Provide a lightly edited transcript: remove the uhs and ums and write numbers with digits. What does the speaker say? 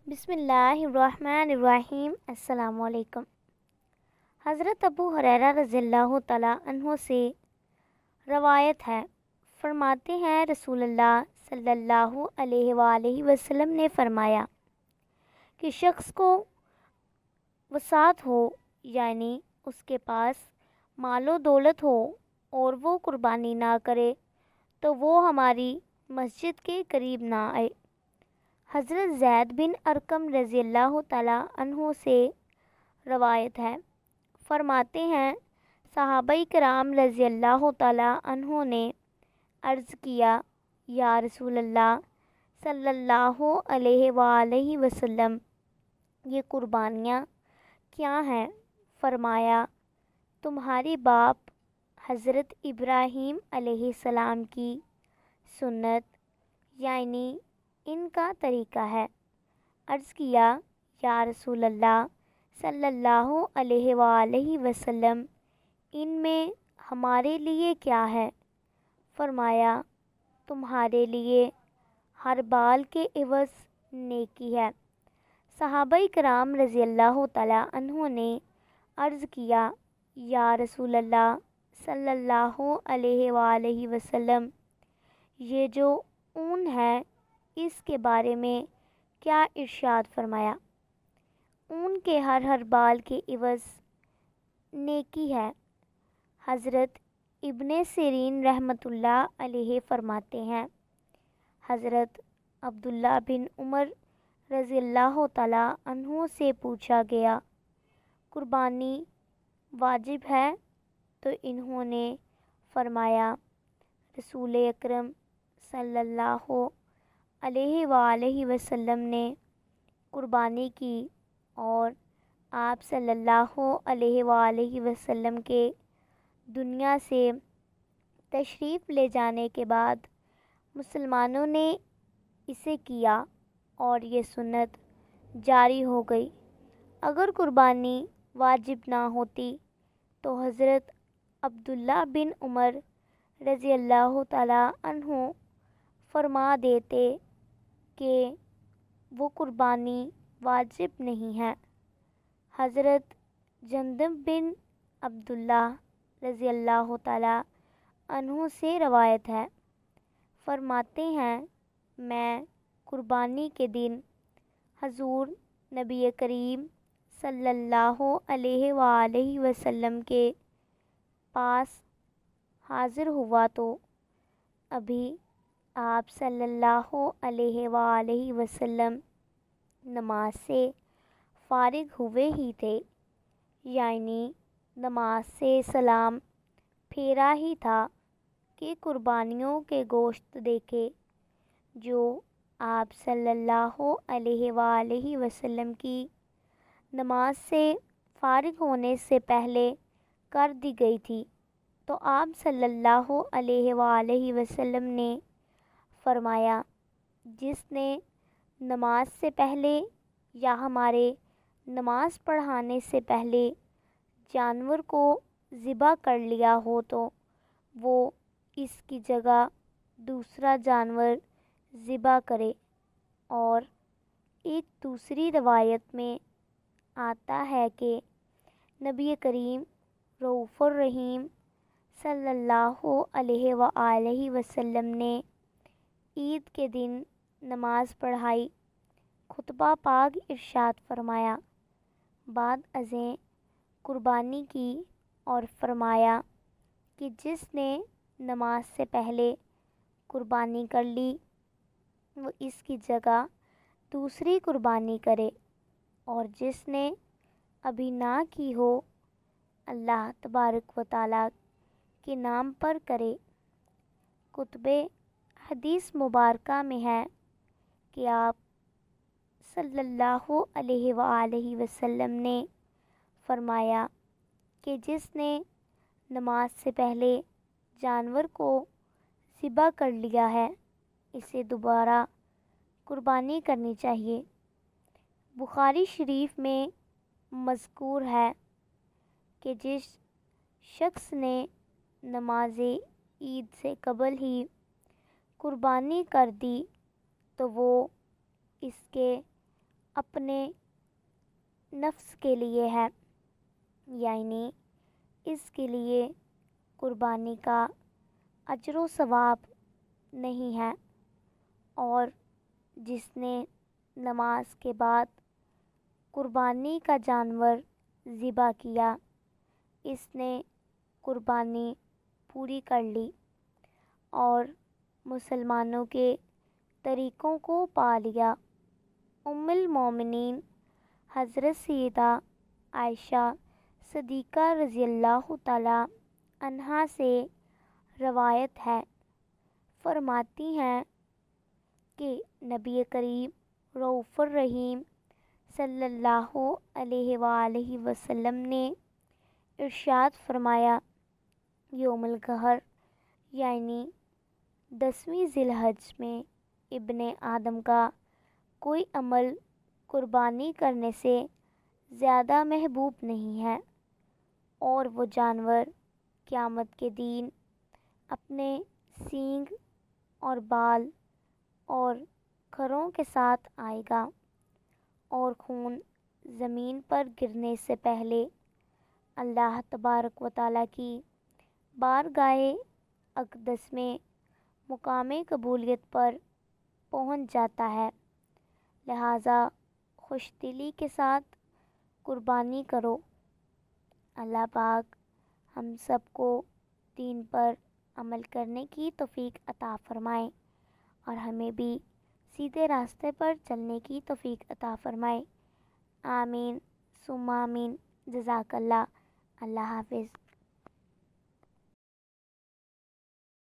بسم اللہ الرحمن الرحیم۔ السلام علیکم۔ حضرت ابو ہریرہ رضی اللہ تعالیٰ عنہ سے روایت ہے، فرماتے ہیں رسول اللہ صلی اللہ علیہ وآلہ وسلم نے فرمایا کہ شخص کو وسعت ہو، یعنی اس کے پاس مال و دولت ہو اور وہ قربانی نہ کرے تو وہ ہماری مسجد کے قریب نہ آئے۔ حضرت زید بن ارقم رضی اللہ تعالیٰ عنہ سے روایت ہے، فرماتے ہیں صحابہ کرام رضی اللہ تعالیٰ عنہ نے عرض کیا، یا رسول اللہ صلی اللہ علیہ وآلہ وسلم، یہ قربانیاں کیا ہیں؟ فرمایا، تمہاری باپ حضرت ابراہیم علیہ السلام کی سنت، یعنی ان کا طریقہ ہے۔ عرض کیا، یا رسول اللہ صلی اللہ علیہ وآلہ وسلم، ان میں ہمارے لیے کیا ہے؟ فرمایا، تمہارے لیے ہر بال کے عوض نیکی ہے۔ صحابہ کرام رضی اللہ تعالیٰ عنہ نے عرض کیا، یا رسول اللہ صلی اللہ علیہ وآلہ وسلم، یہ جو اون ہے اس کے بارے میں کیا ارشاد فرمایا؟ اون کے ہر بال کے عوض نیکی ہے۔ حضرت ابن سیرین رحمۃ اللہ علیہ فرماتے ہیں، حضرت عبداللہ بن عمر رضی اللہ تعالیٰ عنہ سے پوچھا گیا، قربانی واجب ہے؟ تو انہوں نے فرمایا، رسول اکرم صلی اللہ علیہ وآلہ وسلم نے قربانی کی، اور آپ صلی اللہ علیہ وآلہ وسلم کے دنیا سے تشریف لے جانے کے بعد مسلمانوں نے اسے کیا اور یہ سنت جاری ہو گئی۔ اگر قربانی واجب نہ ہوتی تو حضرت عبداللہ بن عمر رضی اللہ تعالیٰ عنہ فرما دیتے کہ وہ قربانی واجب نہیں ہے۔ حضرت جندب بن عبداللہ رضی اللہ تعالیٰ عنہ سے روایت ہے، فرماتے ہیں میں قربانی کے دن حضور نبی کریم صلی اللہ علیہ وآلہ وسلم کے پاس حاضر ہوا تو ابھی آپ صلی اللہ علیہ وآلہ وسلم نماز سے فارغ ہوئے ہی تھے، یعنی نماز سے سلام پھیرا ہی تھا کہ قربانیوں کے گوشت دیکھے جو آپ صلی اللہ علیہ وآلہ وسلم کی نماز سے فارغ ہونے سے پہلے کر دی گئی تھی۔ تو آپ صلی اللہ علیہ وآلہ وسلم نے فرمایا، جس نے نماز سے پہلے یا ہمارے نماز پڑھانے سے پہلے جانور کو ذبح کر لیا ہو تو وہ اس کی جگہ دوسرا جانور ذبح کرے۔ اور ایک دوسری روایت میں آتا ہے کہ نبی کریم رؤوف الرحیم صلی اللہ علیہ وآلہ وسلم نے عید کے دن نماز پڑھائی، خطبہ پاک ارشاد فرمایا، بعد ازیں قربانی کی اور فرمایا کہ جس نے نماز سے پہلے قربانی کر لی وہ اس کی جگہ دوسری قربانی کرے، اور جس نے ابھی نہ کی ہو اللہ تبارک و تعالیٰ کے نام پر کرے۔ کتبِ حدیث مبارکہ میں ہے کہ آپ صلی اللہ علیہ وآلہ وسلم نے فرمایا کہ جس نے نماز سے پہلے جانور کو ذبح کر لیا ہے اسے دوبارہ قربانی کرنی چاہیے۔ بخاری شریف میں مذکور ہے کہ جس شخص نے نماز عید سے قبل ہی قربانی کر دی تو وہ اس کے اپنے نفس کے لیے ہے، یعنی اس کے لیے قربانی کا اجر و ثواب نہیں ہے، اور جس نے نماز کے بعد قربانی کا جانور ذبح کیا، اس نے قربانی پوری کر لی اور مسلمانوں کے طریقوں کو پا لیا۔ ام المومنین حضرت سیدہ عائشہ صدیقہ رضی اللہ تعالی عنہا سے روایت ہے، فرماتی ہیں کہ نبی کریم رؤوف الرحیم صلی اللہ علیہ وآلہ وسلم نے ارشاد فرمایا، یوم الگہر یعنی 10ویں ذی الحج میں ابن آدم کا کوئی عمل قربانی کرنے سے زیادہ محبوب نہیں ہے، اور وہ جانور قیامت کے دن اپنے سینگ اور بال اور کھروں کے ساتھ آئے گا، اور خون زمین پر گرنے سے پہلے اللہ تبارک و تعالیٰ کی بارگاہ اقدس میں مقام قبولیت پر پہنچ جاتا ہے۔ لہٰذا خوش دلی کے ساتھ قربانی کرو۔ اللہ پاک ہم سب کو دین پر عمل کرنے کی توفیق عطا فرمائے، اور ہمیں بھی سیدھے راستے پر چلنے کی توفیق عطا فرمائے۔ آمین ثم آمین۔ جزاک اللہ۔ اللہ حافظ۔